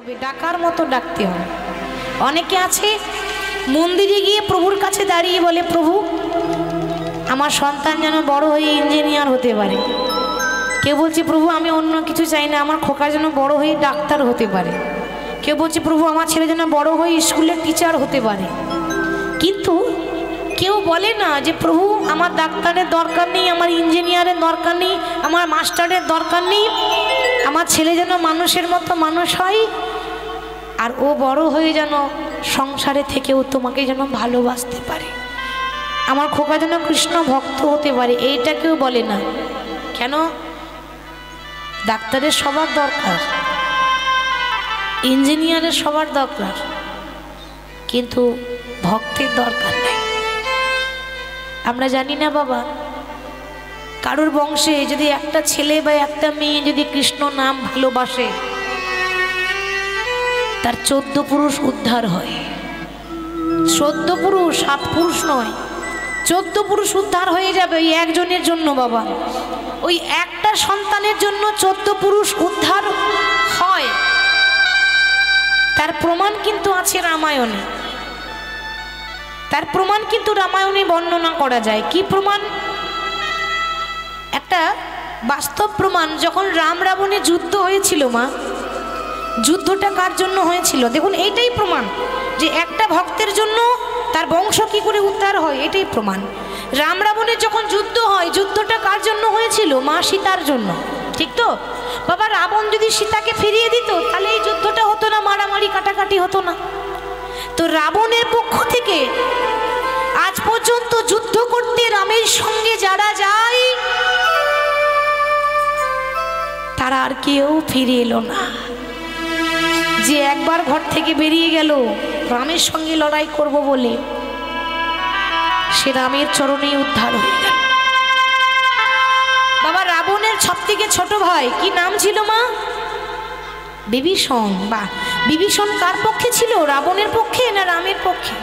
হবে, ডাকার মতো ডাকতে হবে। অনেকে আছে মন্দিরে গিয়ে প্রভুর কাছে দাঁড়িয়ে বলে, প্রভু আমার সন্তান যেন বড় হয়ে ইঞ্জিনিয়ার হতে পারে। কেউ বলছে, প্রভু আমি অন্য কিছু চাই না, আমার খোকা যেন বড় হয়ে ডাক্তার হতে পারে। কেউ বলছে, প্রভু আমার ছেলে যেন বড় হয়ে স্কুলের টিচার হতে পারে। কিন্তু কেউ বলে না যে প্রভু আমার ডাক্তারের দরকার নেই, আমার ইঞ্জিনিয়ারের দরকার নেই, আমার মাস্টারের দরকার নেই, আমার ছেলে যেন মানুষের মতো মানুষ হয়, আর ও বড় হয়ে যেন সংসারে থেকেও তোমাকে যেন ভালোবাসতে পারে, আমার খোকা যেন কৃষ্ণ ভক্ত হতে পারে। এইটা কেউ বলে না। কেন? ডাক্তারের সবার দরকার, ইঞ্জিনিয়ারের সবার দরকার, কিন্তু ভক্তের দরকার নেই। আমরা জানি না বাবা, কারোর বংশে যদি একটা ছেলে বা একটা মেয়ে যদি কৃষ্ণ নাম ভালোবাসে, তার 14 পুরুষ উদ্ধার হয়। 14 পুরুষ, 7 পুরুষ নয়, 14 পুরুষ উদ্ধার হয়ে যাবে ওই একজনের জন্য বাবা। ওই একটা সন্তানের জন্য 14 পুরুষ উদ্ধার হয়। তার প্রমাণ কিন্তু আছে রামায়ণে, তার প্রমাণ কিন্তু রামায়ণে বর্ণনা করা যায়। কি প্রমাণ? একটা বাস্তব প্রমাণ। যখন রাম রাবণের যুদ্ধ হয়েছিল মা, যুদ্ধটা কার জন্য হয়েছিল? দেখুন, এইটাই প্রমাণ যে একটা ভক্তের জন্য তার বংশ কি করে উদ্ধার হয়, এটাই প্রমাণ। রাম রাবণের যখন যুদ্ধ হয়, যুদ্ধটা কার জন্য হয়েছিল? মা সীতার জন্য, ঠিক তো বাবা? রাবণ যদি সীতাকে ফিরিয়ে দিত তাহলে এই যুদ্ধটা হতো না, মারামারি কাটাকাটি হতো না। তো রাবণের পক্ষ থেকে আজ পর্যন্ত যুদ্ধ করতে রামের সঙ্গে যারা যায়, তারা আর কেউ ফিরে এলো না। যে একবার ঘর থেকে বেরিয়ে গেল রামের সঙ্গে লড়াই করব বলে, সে রামের চরণেই উদ্ধার হয়ে গেল। বাবা, রাবণের সবথেকে ছোট ভাই কি নাম ছিল মা? বিভীষণ। বা বিভীষণ কার পক্ষে ছিল? রাবণের পক্ষে না রামের পক্ষে?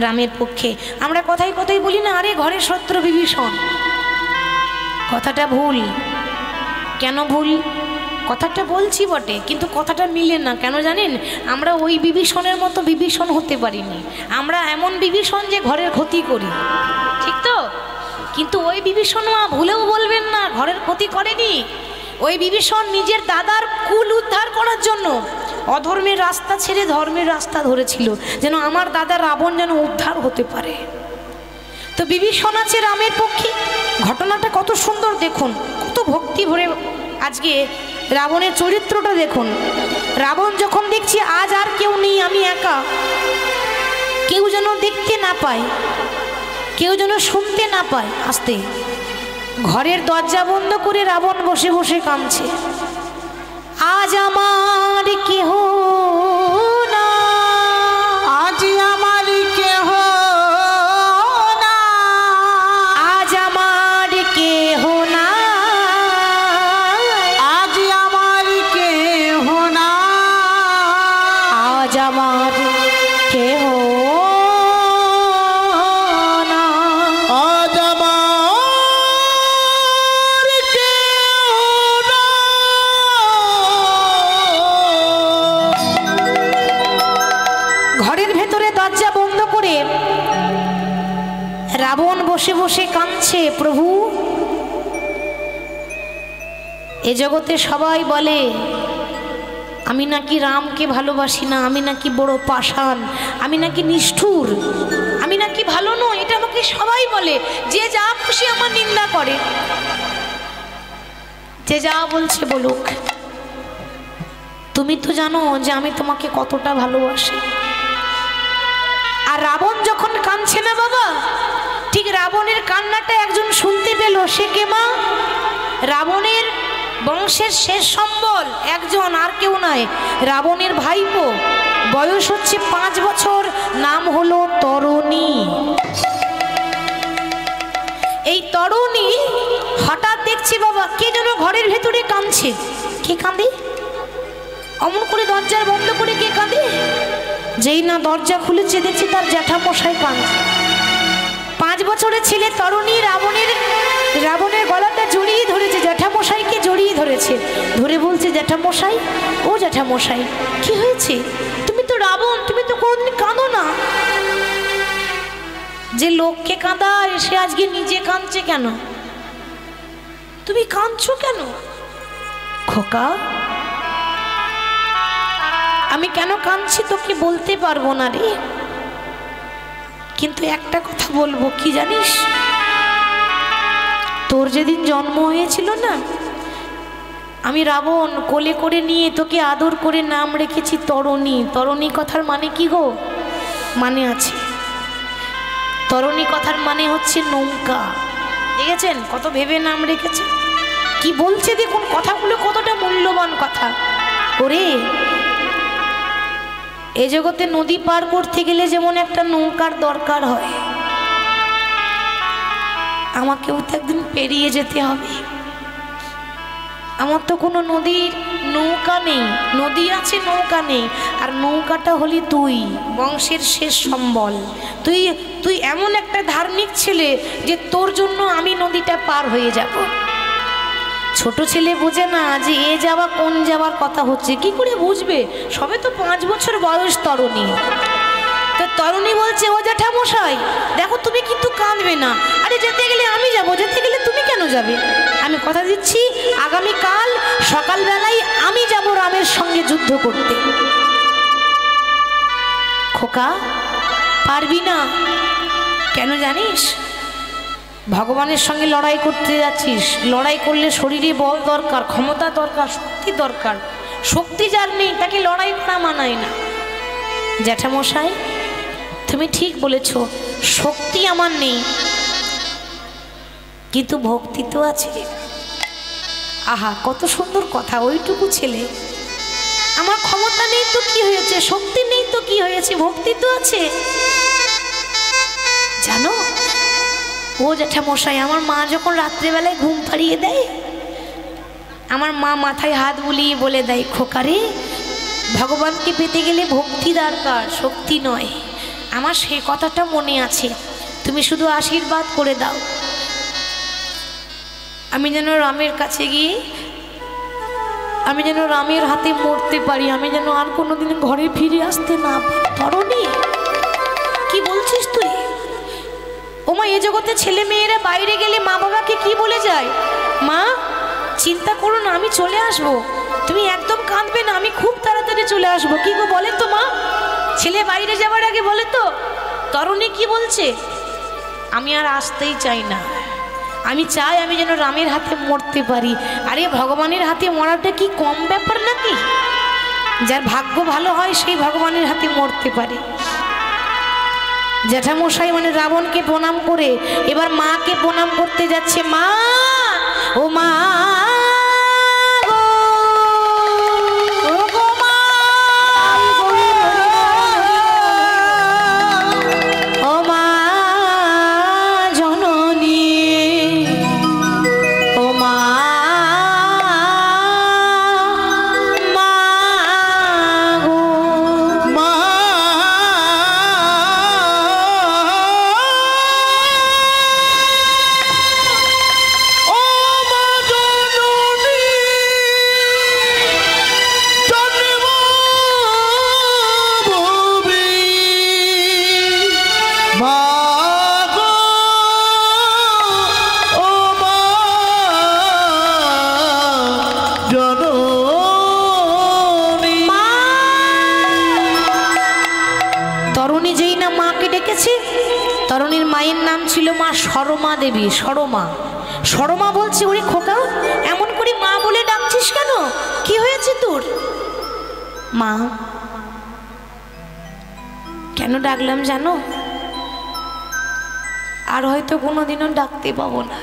রামের পক্ষে। আমরা কথাই কথাই বলি না, আরে ঘরের শত্রু বিভীষণ। কথাটা ভুল। কেন ভুল? কথাটা বলছি বটে, কিন্তু কথাটা মিলে না। কেন জানেন? আমরা ওই বিভীষণের মতো বিভীষণ হতে পারিনি। আমরা এমন বিভীষণ যে ঘরের ক্ষতি করি, ঠিক তো? কিন্তু ওই বিভীষণ মা ভুলেও বলবেন না ঘরের ক্ষতি করেনি। ওই বিভীষণ নিজের দাদার কুল উদ্ধার করার জন্য অধর্মের রাস্তা ছেড়ে ধর্মের রাস্তা ধরেছিল, যেন আমার দাদা রাবণ যেন উদ্ধার হতে পারে। তো বিভীষণ আছে রামের পক্ষে। ঘটনাটা কত সুন্দর দেখুন, কত ভক্তি ভরে আজকে রাবণের চরিত্রটা দেখুন। রাবণ যখন দেখছি আজ আর কেউ নেই, আমি একা, কেউ যেন দেখতে না পায়, কেউ যেন শুনতে না পায়, আসতে ঘরের দরজা বন্ধ করে রাবণ বসে বসে কাঁদছে। আজ আমার কেহ না, আজ আমার কেহ না, আজ আমার কেহ না, আজ আমার কেহ না, আজ আমার কেহ না, আজ আমার কেহ না। ঘরের ভেতরে দরজা বন্ধ করে রাবণ বসে বসে কাঁদছে। প্রভু, এ জগতে সবাই বলে আমি নাকি রামকে ভালোবাসি না, আমি নাকি বড় পাষাণ, আমি নাকি নিষ্ঠুর, আমি নাকি ভালো নই। এটা আমাকে সবাই বলে। যে যা খুশি আমার নিন্দা করে, যে যা বলছে বলুক। তুমি তো জানো যে আমি তোমাকে কতটা ভালোবাসি। আর রাবণ যখন কাঁদছে না বাবা, ঠিক রাবণের কান্নাটা একজন শুনতে পেল। সে কে মা? রাবণের বংশের শেষ সম্বল একজন, আর কেউ নয়, রাবণের ভাইপো। বয়স হচ্ছে 5 বছর, নাম হলো তরুণী। এই তরুণী হঠাৎ দেখছে বাবা কে যেন ঘরের ভেতরে কাঁদছে। কে কাঁদে? অমন করে দরজা বন্ধ করে কে কাঁদে? যেই না দরজা খুলেছে দেখছি তার জ্যাঠামশাই কাঁদছে। 5 5 বছরের ছেলে তরুণী রাবণের গলাটা জড়িয়ে ধরেছে, জ্যাঠামশাইকে জড়িয়ে ধরেছে, ধরে বলছে জ্যাঠামশাই, ও জ্যাঠামশাই কি হয়েছে? তুমি তো রাবণ, তুমি তো কোনদিন কাঁদো না। যে লোককে কাঁদায় সে আজকে নিজে কাঁদছে কেন? তুমি কাঁদছো কেন? খোকা, আমি কেন কাঁদছি তোকে বলতে পারবো না রে, কিন্তু একটা কথা বলবো, কি জানিস? তোর যেদিন জন্ম হয়েছিল না, আমি রাবণ কোলে করে নিয়ে তোকে আদর করে নাম রেখেছি তরণী। তরণী কথার মানে কি গো? মানে আছে, তরণী কথার মানে হচ্ছে নৌকা। দেখেছেন কত ভেবে নাম রেখেছে, কি বলছে দেখুন, কথাগুলো কতটা মূল্যবান কথা। ওরে, এ জগতে নদী পার করতে গেলে যেমন একটা নৌকার দরকার হয়, আমাকেও তো একদিন পেরিয়ে যেতে হবে। আমার তো কোনো নদীর নৌকা নেই, নদী আছে নৌকা নেই, আর নৌকাটা হলি তুই, বংশের শেষ সম্বল। তুই এমন একটা ধার্মিক ছেলে যে তোর জন্য আমি নদীটা পার হয়ে যাব। ছোট ছেলে বোঝে না যে এ যাওয়া কোন যাওয়ার কথা হচ্ছে, কি করে বুঝবে? সবে তো 5 বছর বয়স তরুণী। তো তরুণী বলছে, ও জ্যাঠামশাই দেখো, তুমি কিন্তু কাঁদবে না। আরে যেতে গেলে আমি যাব, যেতে গেলে তুমি কেন যাবে? আমি কথা দিচ্ছি, আগামীকাল সকালবেলায় আমি যাব রামের সঙ্গে যুদ্ধ করতে। খোকা, পারবি না কেন জানিস? ভগবানের সঙ্গে লড়াই করতে যাচ্ছিস, লড়াই করলে শরীরে বল দরকার, ক্ষমতা দরকার, শক্তি দরকার। শক্তি যার নেই তাকে লড়াই করা মানায় না। জ্যাঠামশাই তুমি ঠিক বলেছ, শক্তি আমার নেই, কিন্তু ভক্তি তো আছে। আহা, কত সুন্দর কথা, ওইটুকু ছেলে। আমার ক্ষমতা নেই তো কি হয়েছে, শক্তি নেই তো কি হয়েছে, ভক্তি তো আছে। জানো ও জ্যাঠামশাই, আমার মা যখন রাত্রেবেলায় ঘুম পাড়িয়ে দেয়, আমার মা মাথায় হাত বুলিয়ে বলে দেয়, খোকারে, ভগবানকে পেতে গেলে ভক্তি দরকার, শক্তি নয়। আমার সেই কথাটা মনে আছে, তুমি শুধু আশীর্বাদ করে দাও, আমি যেন রামের কাছে গিয়ে, আমি যেন রামের হাতে মরতে পারি, আমি যেন আর কোনোদিন ঘরে ফিরে আসতে না পারি। তরুণী, কি বলছিস তুই? ওমা, এ জগতে ছেলে মেয়েরা বাইরে গেলে মা বাবাকে কি বলে যায়? মা চিন্তা করো না, আমি চলে আসব, তুমি একদম কাঁদবে না, আমি খুব তাড়াতাড়ি চলে আসবো। কি গো বলে তো মা, ছেলে বাইরে যাওয়ার আগে বলে তো। তরুণী কি বলছে? আমি আর আসতেই চাই না, আমি চাই আমি যেন রামের হাতে মরতে পারি। আরে ভগবানের হাতে মরাটা কি কম ব্যাপার নাকি? যার ভাগ্য ভালো হয় সেই ভগবানের হাতে মরতে পারে। জ্যাঠামশাই মানে রাবণকে প্রণাম করে এবার মাকে প্রণাম করতে যাচ্ছে। মা, ও মা, তরুণীর মায়ের নাম ছিল মা সরমা দেবী। সরমা বলছে, ওরে খোকা, এমন করে মা বলে ডাকছিস কেন? কি হয়েছে তোর? মা, কেন ডাকলাম জানো? আর হয়তো কোনোদিনও ডাকতে পাবো না,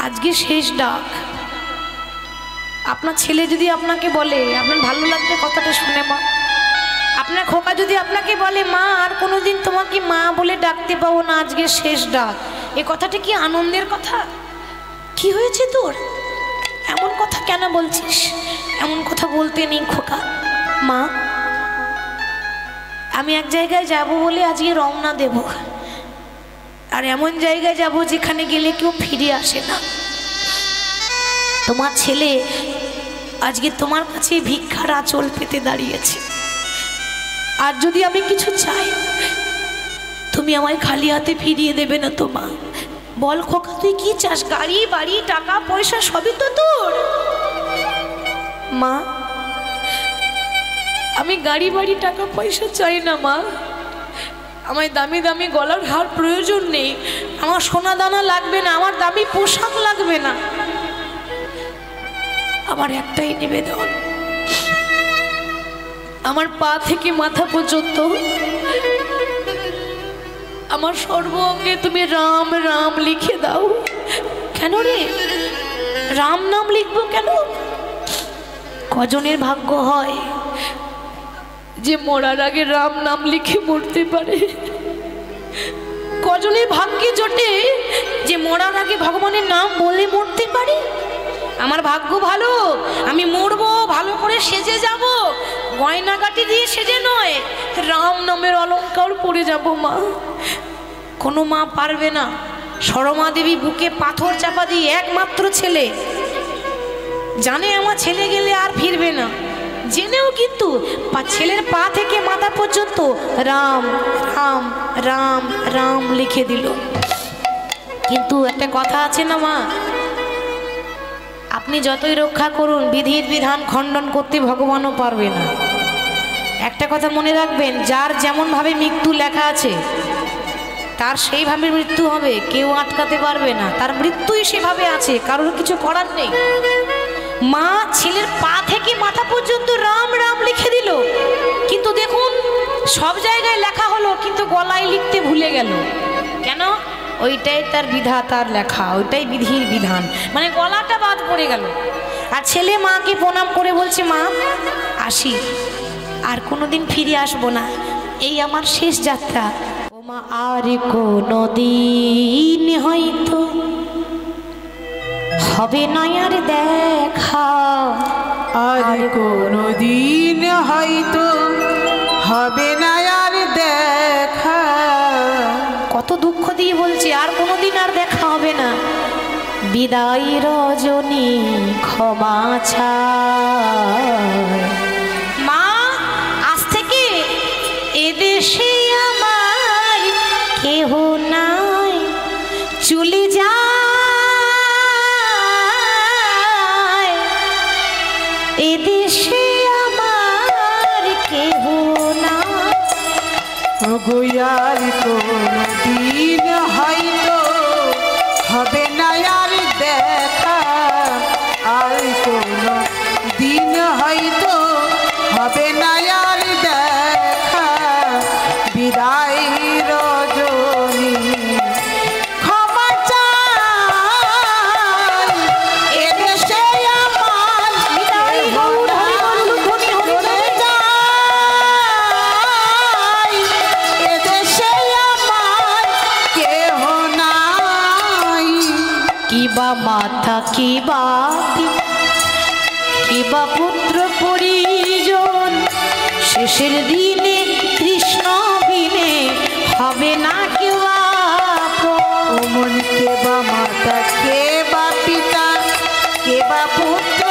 আজকে শেষ ডাক। আপনার ছেলে যদি আপনাকে বলে, আপনার ভালো লাগবে কথাটা শুনে মা? আপনার খোকা যদি আপনাকে বলে, মা আর কোনোদিন তোমাকে মা বলে ডাকতে পাবো না, আজকে শেষ ডাক, এ কথাটা কি আনন্দের কথা? কি হয়েছে তোর? এমন কথা কেন বলছিস? এমন কথা বলতে নেই খোকা। মা, আমি এক জায়গায় যাব বলে আজকে রওনা দেব, আর এমন জায়গায় যাব যেখানে গেলে কেউ ফিরে আসে না। তোমার ছেলে আজকে তোমার কাছে ভিক্ষার আঁচল পেতে দাঁড়িয়েছে। আর যদি আমি কিছু চাই, তুমি আমায় খালি হাতে ফিরিয়ে দেবে না তো মা? বল খোকা, তুই কি চাস? গাড়ি বাড়ি টাকা পয়সা সবই তো তোর। মা, আমি গাড়ি বাড়ি টাকা পয়সা চাই না মা। আমায় দামি দামি গলার হার প্রয়োজন নেই, আমার সোনা দানা লাগবে না, আমার দামি পোশাক লাগবে না। আমার একটাই নিবেদন, আমার পা থেকে মাথা পর্যন্ত আমার সর্ব অঙ্গে তুমি রাম রাম লিখে দাও। কেন রে রাম নাম লিখবো কেন? কজনের ভাগ্য হয় যে মরার আগে রাম নাম লিখে মরতে পারে? কজনের ভাগ্যে জোটে যে মরার আগে ভগবানের নাম বলে মরতে পারে? আমার ভাগ্য ভালো, আমি মরবো ভালো করে সেজে যাব, গয়নাগাটি দিয়ে সেজে নয়, রাম নামের অলংকার পরে যাব। মা, কোনো মা পারবে না। সরমা দেবী বুকে পাথর চাপা দিয়ে, একমাত্র ছেলে, জানে আমার ছেলে গেলে আর ফিরবে না, জেনেও কিন্তু ছেলের পা থেকে মাথা পর্যন্ত রাম রাম রাম রাম লিখে দিল। কিন্তু একটা কথা আছে না মা, আপনি যতই রক্ষা করুন, বিধির বিধান খণ্ডন করতে ভগবানও পারবে না। একটা কথা মনে রাখবেন, যার যেমনভাবে মৃত্যু লেখা আছে তার সেইভাবে মৃত্যু হবে, কেউ আটকাতে পারবে না। তার মৃত্যুই সেভাবে আছে, কারোর কিছু করার নেই। মা ছেলের পা থেকে মাথা পর্যন্ত রাম রাম লিখে দিল, কিন্তু দেখুন সব জায়গায় লেখা হলো কিন্তু গলায় লিখতে ভুলে গেল। কেন? ওইটাই তার বিধাতার লেখা, ওইটাই বিধির বিধান, মানে গলাটা বাদ পড়ে গেল। আর ছেলে মাকে প্রণাম করে বলছে, মা আসি, আর কোনোদিন ফিরে আসবো না, এই আমার শেষ যাত্রা। ও মা, আর কোনো দিন হয়তো হবে না আর দেখা, আর কোনো দিন হয়তো হবে না আর দেখা। কত দুঃখ দিয়ে বলছে, আর কোনোদিন আর দেখা হবে না। বিদায় রজনী ক্ষমা চায়। মা, আজ থেকে এদেশে আমার কেহ নাই, চলে যায় এদেশে আমার কেহ নাই। আর কোনো দিন হয়তো হবে না আর দেখা, আর কোনো দিন হয়তো হবে না আর দেখা। বিদায় রজনী ক্ষমা চাই, এদেশে আমার বিদায় এদেশে আমার কেহ নাই। কিবা মাতা কিবা কিবা পুত্র পরিজন, শেষের দিনে কৃষ্ণ বিনে হবে না কেউ আপন। মন কেবা মাতা কেবা পিতা কেবা পুত্র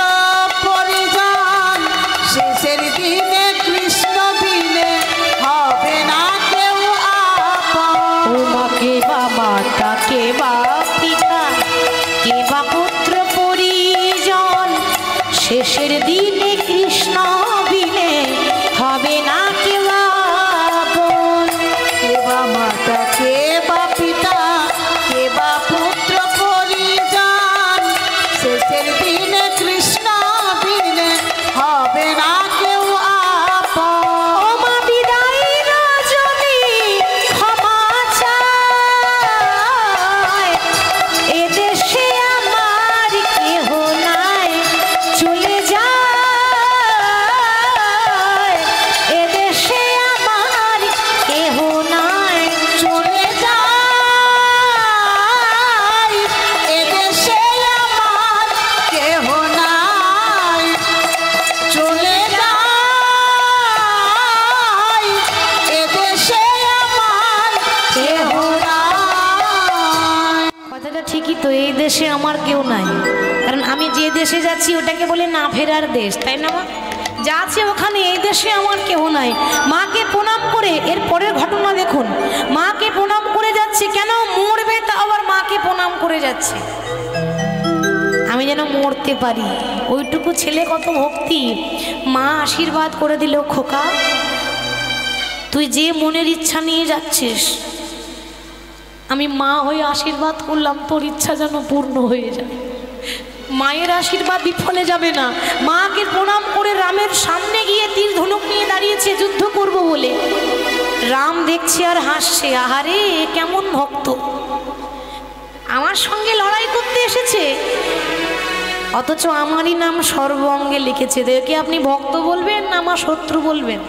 পরিজন, শেষের দিনে কৃষ্ণ বিনে হবে না কেউ আপন। ওমা কেবা মাতা কেবা পিতা কেবা পুত্র পরিজন, শেষের দিনে কৃষ্ণ বিনে হবে না কেউ আপন। কেবা মাতা কেবা পিতা কেবা পুত্র পরিজন, শেষের দিনে কৃষ্ণ বিনে হবে না কেউ দেশে আমার কেউ নাই, কারণ আমি যে দেশে যাচ্ছি ওটাকে বলে না ফেরার দেশ, তাই না মা? যা আছে ওখানে, এই দেশে আমার কেউ নাই। মাকে প্রণাম করে, এর পরের ঘটনা দেখুন, মাকে প্রণাম করে যাচ্ছে, কেন মরবে তা আবার মাকে প্রণাম করে যাচ্ছে, আমি যেন মরতে পারি। ওইটুকু ছেলে কত ভক্তি। মা আশীর্বাদ করে দিল, খোকা তুই যে মনের ইচ্ছা নিয়ে যাচ্ছিস, আমি মা হয়ে আশীর্বাদ করলাম তোর ইচ্ছা যেন পূর্ণ হয়ে যায়। মায়ের আশীর্বাদ বিফলে যাবে না। মাকে প্রণাম করে রামের সামনে গিয়ে তীর ধনুক নিয়ে দাঁড়িয়েছে যুদ্ধ করব বলে। রাম দেখছে আর হাসছে, আহারে কেমন ভক্ত, আমার সঙ্গে লড়াই করতে এসেছে, অথচ আমারই নাম সর্ব অঙ্গে লিখেছে। দেখে আপনি ভক্ত বলবেন না আমার শত্রু বলবেন?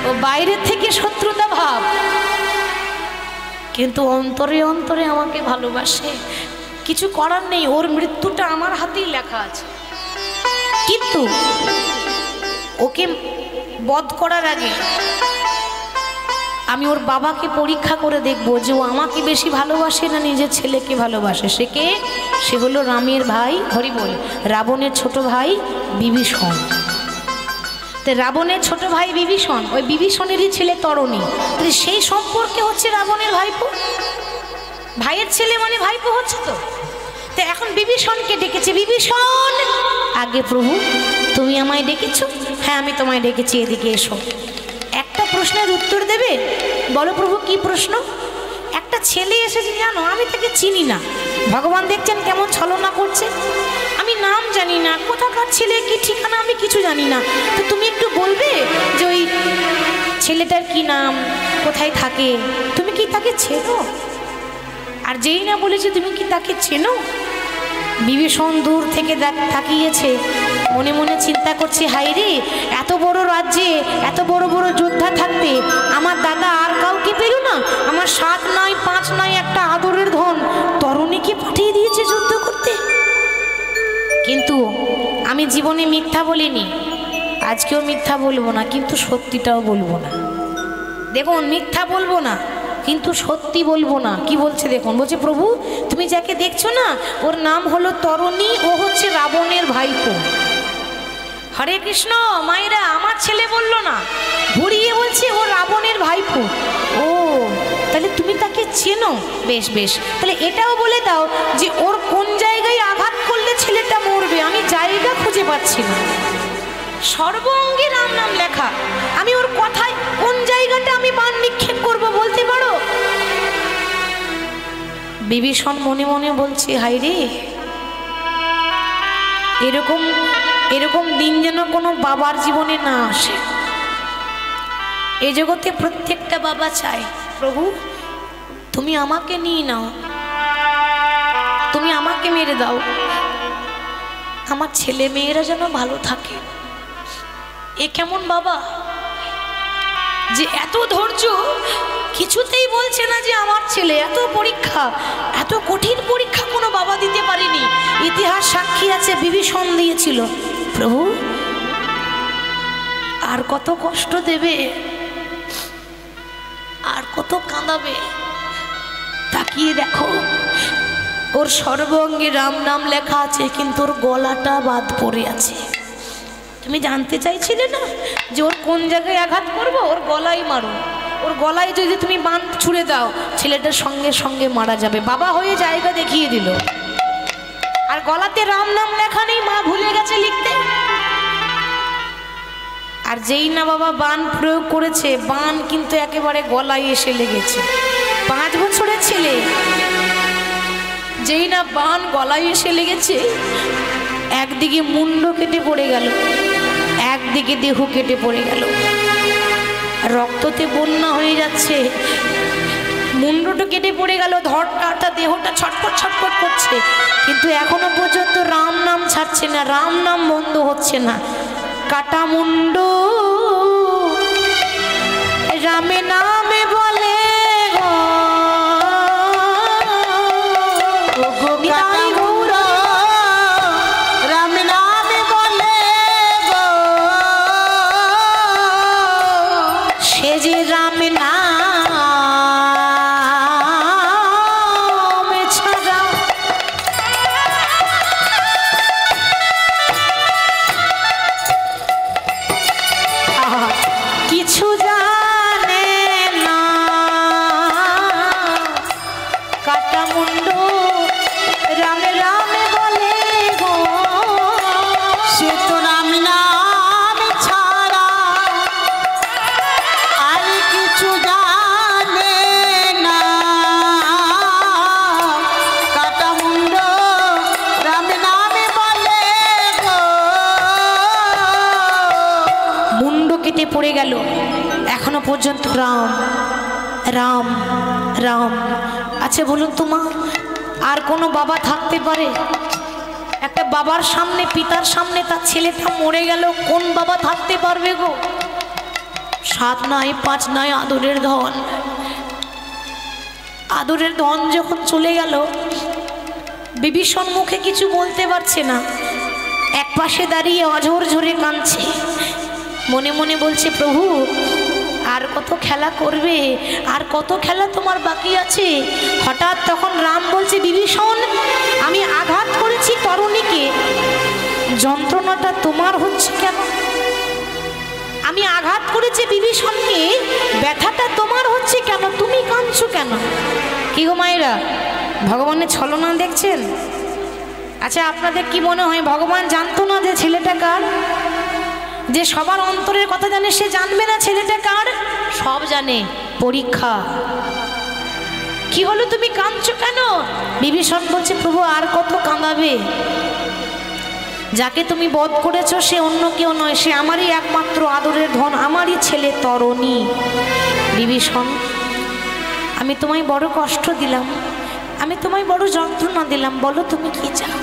ও বাইরের থেকে শত্রুতা ভাব, কিন্তু অন্তরে অন্তরে আমাকে ভালোবাসে। কিছু করার নেই, ওর মৃত্যুটা আমার হাতেই লেখা আছে। কিন্তু ওকে বধ করার আগে আমি ওর বাবাকে পরীক্ষা করে দেখবো যে ও আমাকে বেশি ভালোবাসে না নিজের ছেলেকে ভালোবাসে। সে কে? সে হলো রামের ভাই, হরি বল, রাবণের ছোট ভাই বিভীষণ। তো রাবণের ছোট ভাই বিভীষণ, ওই বিভীষণেরই ছেলে তরণী, তাহলে সেই সম্পর্কে হচ্ছে রাবণের ভাইপো। ভাইয়ের ছেলে মানে ভাইপো হচ্ছে তো। তো এখন বিভীষণকে ডেকেছে, বিভীষণ আগে প্রভু তুমি আমায় ডেকেছো? হ্যাঁ আমি তোমায় ডেকেছি, এদিকে এসো। একটা প্রশ্নের উত্তর দেবে? বলো প্রভু কি প্রশ্ন? একটা ছেলে এসেছে জানো, আমি তাকে চিনি না। ভগবান দেখছেন কেমন ছলনা করছে। আমি নাম জানি না, কোথাকার ছেলে, কি ঠিকানা আমি কিছু জানি না, তো তুমি একটু বলবে যে ওই ছেলেটার কি নাম, কোথায় থাকে, তুমি কি তাকে চেনো? আর যেই না বলেছে তুমি কি তাকে চেনো, বিভীষণ দূর থেকে তাকিয়েছে, মনে মনে চিন্তা করছে, হাই রে এত বড় রাজ্যে এত বড় বড় যোদ্ধা থাকতে আমার দাদা আর কাউকে পেল না, আমার 7 নয় 5 নয় একটা আদরের ধন তরুণীকে পাঠিয়ে দিয়েছে যুদ্ধ করতে। কিন্তু আমি জীবনে মিথ্যা বলিনি, আজকেও মিথ্যা বলবো না, কিন্তু সত্যিটাও বলবো না। দেখুন মিথ্যা বলবো না কিন্তু সত্যি বলবো না। কি বলছে দেখুন, বলছে প্রভু তুমি যাকে দেখছো না ওর নাম হলো তরণী, ও হচ্ছে রাবণের ভাইপো। হরে কৃষ্ণ। মায়েরা আমার ছেলে বলল না, ঘুরিয়ে বলছে ও রাবণের ভাইপো। ও তাহলে তুমি তাকে চেনো? বেশ বেশ, তাহলে এটাও বলে দাও যে ওর কোন জায়গায় আঘাত করলে ছেলেটা মরবে, আমি জায়গা খুঁজে পাচ্ছি না। সর্ব অঙ্গে রাম নাম লেখা, আমি ওর কথায় কোন জায়গাটা আমি বাণ নিক্ষেপ করব বলতে পারো? বিভীষণ মনে মনে বলছে, হাই রে এরকম এরকম দিন যেন কোনো বাবার জীবনে না আসে। এই জগতে প্রত্যেকটা বাবা চায় প্রভু তুমি আমাকে নিয়ে নাও, তুমি আমাকে মেরে দাও, আমার ছেলে মেয়েরা যেন ভালো থাকে। এ কেমন বাবা যে এত ধৈর্য, কিছুতেই বলছে না যে আমার ছেলে, এত পরীক্ষা, এত কঠিন পরীক্ষা কোনো বাবা দিতে পারেনি। ইতিহাস সাক্ষী আছে বিভীষণ দিয়েছিল। প্রভু আর কত কষ্ট দেবে, আর কত কাঁদাবে, তাকিয়ে দেখো ওর সর্বাঙ্গে রাম নাম লেখা আছে কিন্তু ওর গলাটা বাদ পড়ে আছে। তুমি জানতে চাইছিলে না যে ওর কোন জায়গায় আঘাত করবো? ওর গলায় মারো, ওর গলায় যদি তুমি বান ছুঁড়ে দাও ছেলেটার সঙ্গে সঙ্গে মারা যাবে। বাবা হয়ে জায়গা দেখিয়ে দিল, আর গলাতে রাম নাম লেখা নেই, মা ভুলে গেছে লিখতে। আর যেই না বাবা বান প্রয়োগ করেছে, বান কিন্তু একেবারে গলায় এসে লেগেছে। 5 বছরের ছেলে, যেই না বান গলায় এসে লেগেছে, একদিকে মুন্ড কেটে পড়ে গেল, একদিকে দেহ কেটে পড়ে গেল, রক্ততে বন্যা হয়ে যাচ্ছে। মুন্ডটা কেটে পড়ে গেল, ধরটা দেহটা ছটফট ছটফট করছে, কিন্তু এখনো পর্যন্ত রাম নাম ছাড়ছে না, রাম নাম বন্ধ হচ্ছে না। কাটা মুন্ড রামে নামে বলে গো, রামে নামে বলে গো, সে যে রাম নাম ছাড়া কেটে পড়ে গেল। এখনো পর্যন্ত রাম রাম রাম। আচ্ছা বলুন তো মা, আর কোনো বাবা থাকতে পারে? একটা বাবার সামনে, পিতার সামনে তার ছেলেটা মরে গেল, কোন বাবা থাকতে পারবে গো? 7 নাই 5 নাই আদরের ধন, আদরের ধন যখন চলে গেল, বিভীষণ মুখে কিছু বলতে পারছে না, এক পাশে দাঁড়িয়ে অঝর ঝরে কাঁদছে, মনে মনে বলছে প্রভু আর কত খেলা করবে, আর কত খেলা তোমার বাকি আছে। হঠাৎ তখন রাম বলছে, বিভীষণ আমি আঘাত করেছি তরুণীকে, যন্ত্রণাটা তোমার হচ্ছে কেন? আমি আঘাত করেছি বিভীষণকে, ব্যথাটা তোমার হচ্ছে কেন? তুমি কাঁদছো কেন? কি গো মায়েরা, ভগবানের ছলনা দেখছেন? আচ্ছা আপনাদের কি মনে হয় ভগবান জানতো না যে ছেলেটা কার? যে সবার অন্তরের কথা জানে সে জানবে না ছেলেটা কার? সব জানে। পরীক্ষা। কি হলো, তুমি কাঁদছো কেন? বিভীষণ বলছে, প্রভু আর কত কাঁদাবে? যাকে তুমি বধ করেছো সে অন্য কেউ নয়, সে আমারই একমাত্র আদরের ধন, আমারই ছেলে তরণী। বিভীষণ আমি তোমায় বড় কষ্ট দিলাম, আমি তোমায় বড় যন্ত্রণা দিলাম, বলো তুমি কি চাও?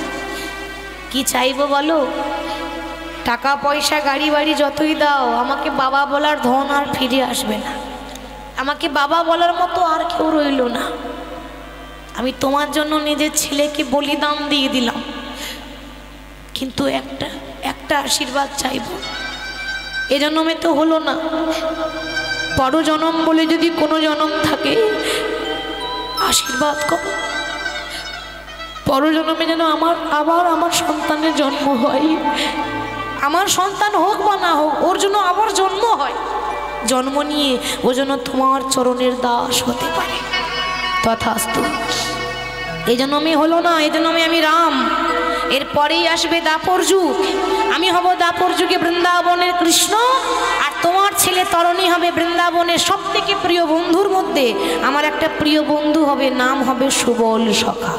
কি চাইবো বলো? টাকা পয়সা গাড়ি বাড়ি যতই দাও, আমাকে বাবা বলার ধন আর ফিরে আসবে না, আমাকে বাবা বলার মতো আর কেউ রইল না। আমি তোমার জন্য নিজের ছেলেকে বলিদান দিয়ে দিলাম, কিন্তু একটা আশীর্বাদ চাইব। এ জন্মে তো হলো না, পর জনম বলে যদি কোনো জনম থাকে আশীর্বাদ করো, পর জন্মে যেন আবার আমার সন্তানের জন্ম হয়, আমার সন্তান হোক বা না হোক ওর জন্য আবার জন্ম হয়, জন্ম নিয়ে ও যেন তোমার চরণের দাস হতে পারে। তথাস্তু। এই জন্মে হলো না, এই জন্মে আমি রাম, এরপরেই আসবে দাপর যুগ, আমি হব দাপর যুগে বৃন্দাবনের কৃষ্ণ, আর তোমার ছেলে তরণী হবে বৃন্দাবনের সব থেকে প্রিয় বন্ধুর মধ্যে আমার একটা প্রিয় বন্ধু হবে, নাম হবে সুবল সখা।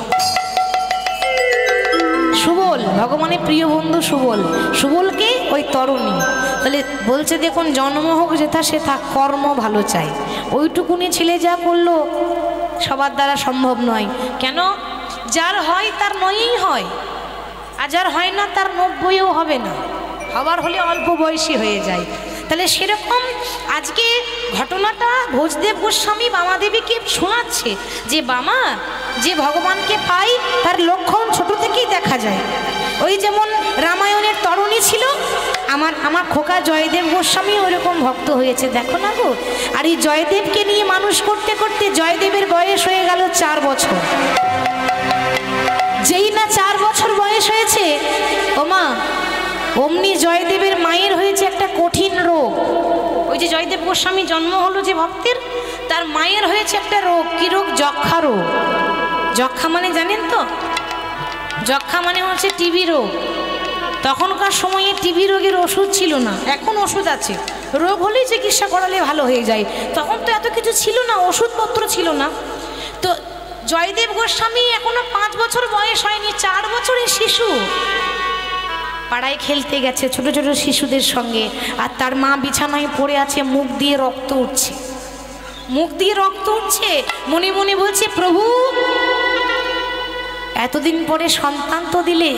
সুবল ভগবানের প্রিয় বন্ধু সুবল, সুবলকে ওই তরণী। তাহলে বলছে দেখুন, জন্ম হোক যেথা সেথা, কর্ম ভালো চাই। ওইটুকুনি ছেলে যা করলো সবার দ্বারা সম্ভব নয়। কেন? যার হয় তার নয়ই হয়, আর যার হয় না তার 90ও হবে না, হবার হলে অল্প বয়সী হয়ে যায়। তাহলে সেরকম আজকে ঘটনাটা ভোজদেব গোস্বামী বামাদেবীকে শোনাচ্ছে যে বামা, যে ভগবানকে পাই তার লক্ষণ ছোট থেকেই দেখা যায়। ওই যেমন রামায়ণের তরণী ছিল, আমার খোকা জয়দেব গোস্বামী ওইরকম ভক্ত হয়েছে, দেখো না গো। আর এই জয়দেবকে নিয়ে মানুষ করতে করতে জয়দেবের বয়স হয়ে গেল 4 বছর। যেই না 4 বছর বয়স হয়েছে, ও মা, অমনি জয়দেবের মায়ের হয়েছে একটা কঠিন রোগ। ওই যে জয়দেব গোস্বামী জন্ম হলো যে ভক্তের, তার মায়ের হয়েছে একটা রোগ। কি রোগ? যক্ষা রোগ। যক্ষা মানে জানেন তো? যক্ষা মানে হচ্ছে টিবি রোগ। তখনকার সময়ে টিবি রোগের ওষুধ ছিল না, এখন ওষুধ আছে, রোগ হলেই চিকিৎসা করালে ভালো হয়ে যায়। তখন তো এত কিছু ছিল না, ওষুধপত্র ছিল না। তো জয়দেব গোস্বামী এখনো 5 বছর বয়স হয়নি, 4 বছরের শিশু, পাড়ায় খেলতে গেছে ছোট ছোট শিশুদের সঙ্গে, আর তার মা বিছানায় পড়ে আছে, মুখ দিয়ে রক্ত উঠছে, মুখ দিয়ে রক্ত উঠছে, মনে মনে বলছে প্রভু এতদিন পরে সন্তান তো দিলে,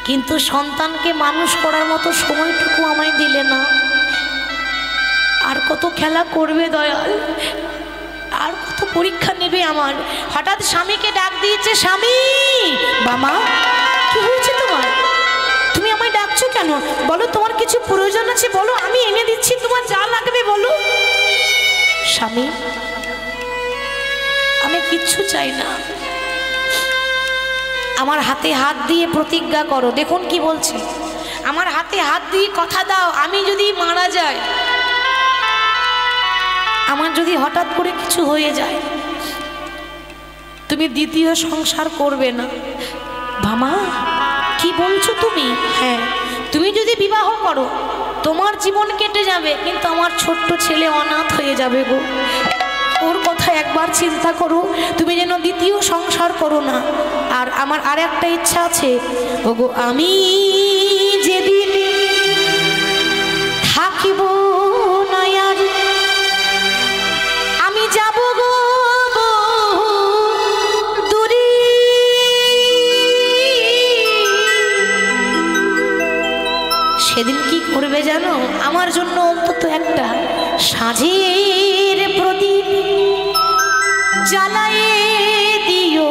কিন্তু সন্তানকে মানুষ করার মতো সময়টুকু আমায় দিলে না, আর কত খেলা করবে দয়াল, আর কত পরীক্ষা নেবে আমার। হঠাৎ স্বামীকে ডাক দিয়েছে, স্বামী। বামা, কি হয়েছে তোমার? তুমি আমায় ডাকছো কেন? বলো তোমার কিছু প্রয়োজন আছে, বলো আমি এনে দিচ্ছি, তোমার যা লাগবে বলো। স্বামী, আমি কিচ্ছু চাই না, আমার হাতে হাত দিয়ে প্রতিজ্ঞা করো। দেখুন কি বলছে, আমার হাতে হাত দিয়ে কথা দাও, আমি যদি মারা যাই, আমার যদি হঠাৎ করে কিছু হয়ে যায়, তুমি দ্বিতীয় সংসার করবে না। ভামা, কি বলছো তুমি? হ্যাঁ, তুমি যদি বিবাহ করো তোমার জীবন কেটে যাবে, কিন্তু আমার ছোট্ট ছেলে অনাথ হয়ে যাবে গো। ওর কথা একবার চিন্তা করো, তুমি যেন দ্বিতীয় সংসার করো না। আর আমার আর একটা ইচ্ছা আছে, ওগো, আমি যেদিন বলবে জানো, আমার জন্য অন্তত একটা সাঁঝের প্রদীপ জ্বালায়ে দিও